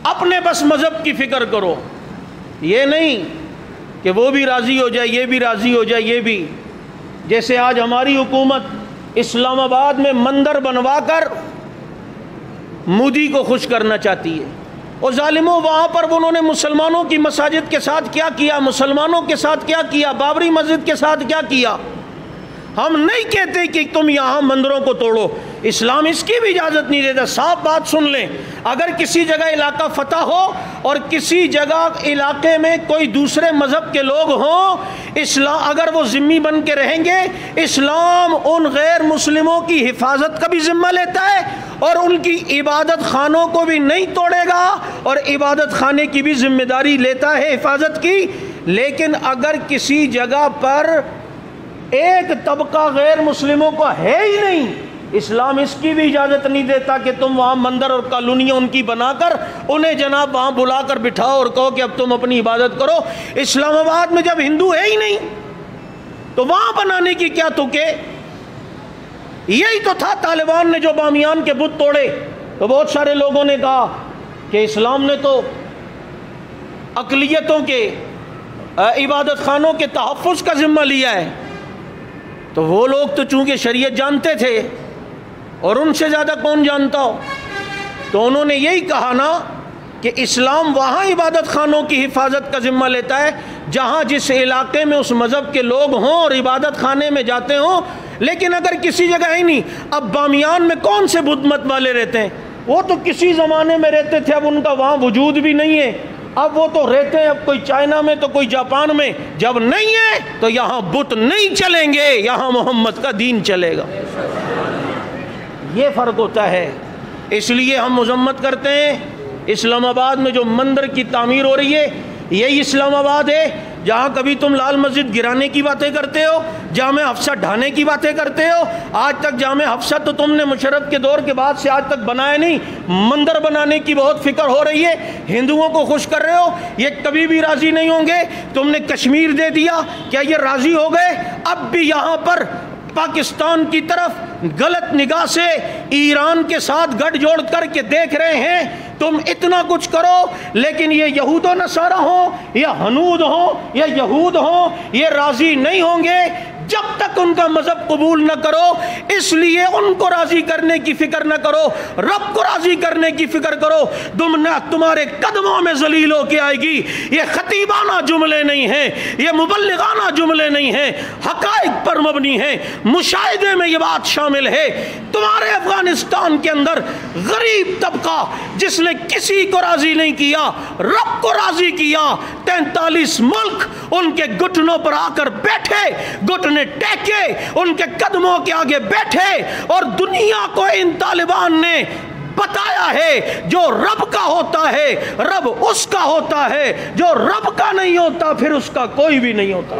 اپنے بس مذہب کی فکر کرو، یہ نہیں کہ وہ بھی راضی ہو جائے، یہ بھی راضی ہو جائے، یہ بھی. جیسے آج ہماری حکومت اسلام آباد میں مندر بنوا کر مودی کو خوش کرنا چاہتی ہے. اور ظالموں، وہاں پر انہوں نے مسلمانوں کی مساجد کے ساتھ کیا کیا، مسلمانوں کے ساتھ کیا کیا، بابری مسجد کے ساتھ کیا کیا. ہم نہیں کہتے کہ تم یہاں مندروں کو توڑو، اسلام اس کی بھی اجازت نہیں دیتا. صاف بات سن لیں، اگر کسی جگہ علاقہ فتح ہو اور کسی جگہ علاقے میں کوئی دوسرے مذہب کے لوگ ہوں، اسلام اگر وہ ذمہ بن کے رہیں گے، اسلام ان غیر مسلموں کی حفاظت کا بھی ذمہ لیتا ہے اور ان کی عبادت خانوں کو بھی نہیں توڑے گا اور عبادت خانے کی بھی ذمہ داری لیتا ہے حفاظت کی. لیکن اگر کسی جگہ پر ایک طبقہ غیر مسلموں کو ہے ہی نہیں، اسلام اس کی بھی اجازت نہیں دیتا کہ تم وہاں مندر اور کالونیاں ان کی بنا کر انہیں جناب وہاں بلا کر بٹھاؤ اور کہو کہ اب تم اپنی عبادت کرو. اسلام آباد میں جب ہندو ہے ہی نہیں تو وہاں بنانے کی کیا تکے. یہی تو تھا طالبان نے جو بامیان کے بت توڑے، تو بہت سارے لوگوں نے کہا کہ اسلام نے تو اقلیتوں کے عبادت خانوں کے تحفظ کا ذمہ لیا ہے. تو وہ لوگ تو چونکہ شریعت جانتے تھے اور ان سے زیادہ کون جانتا ہو، تو انہوں نے یہی کہا نا کہ اسلام وہاں عبادت خانوں کی حفاظت کا ذمہ لیتا ہے جہاں جس علاقے میں اس مذہب کے لوگ ہوں اور عبادت خانے میں جاتے ہوں. لیکن اگر کسی جگہ ہی نہیں، اب بامیان میں کون سے بدھ مت والے رہتے ہیں؟ وہ تو کسی زمانے میں رہتے تھے، اب ان کا وہاں وجود بھی نہیں ہے. اب وہ تو رہتے ہیں، اب کوئی چائنا میں تو کوئی جاپان میں. جب نہیں ہے تو یہاں بت نہیں چلیں گے، یہاں محمد کا دین چلے گا. یہ فرق ہوتا ہے. اس لیے ہم مذمت کرتے ہیں اسلام آباد میں جو مندر کی تعمیر ہو رہی ہے. یہی اسلام آباد ہے جہاں کبھی تم لال مسجد گرانے کی باتیں کرتے ہو، جامع حفصہ ڈھانے کی باتیں کرتے ہو. آج تک جامع حفصہ تو تم نے مشرف کے دور کے بعد سے آج تک بنایا نہیں. مندر بنانے کی بہت فکر ہو رہی ہے، ہندوؤں کو خوش کر رہے ہو، یہ کبھی بھی راضی نہیں ہوں گے. تم نے کشمیر دے دیا، کیا یہ راضی ہو گئے؟ اب بھی یہاں پر پاکستان کی طرف غلط نگاہ سے ایران کے ساتھ گٹھ جوڑ کر کے دیکھ رہے ہیں. تم اتنا کچھ کرو، لیکن یہ یہود و نصارہ ہوں یا ہنود ہوں یا یہود ہوں، یہ راضی نہیں ہوں گے جب تک ان کا مذہب قبول نہ کرو. اس لیے ان کو راضی کرنے کی فکر نہ کرو، رب کو راضی کرنے کی فکر کرو. تمہارے قدموں میں ذلیل ہو کے آئے گی. یہ خطیبانہ جملے نہیں ہیں، یہ مبلغانہ جملے نہیں ہیں، حقائق پر مبنی ہیں. مشاہدے میں یہ بات شامل ہے، تمہارے افغانستان کے اندر غریب طبقہ جس نے کسی کو راضی نہیں کیا، رب کو راضی کیا. 43 ملک ان کے گھٹنوں پر آ کر بیٹھے، گھٹنے ٹیکے، ان کے قدموں کے آگے بیٹھے، اور دنیا کو ان طالبان نے بتایا ہے جو رب کا ہوتا ہے رب اس کا ہوتا ہے، جو رب کا نہیں ہوتا پھر اس کا کوئی بھی نہیں ہوتا.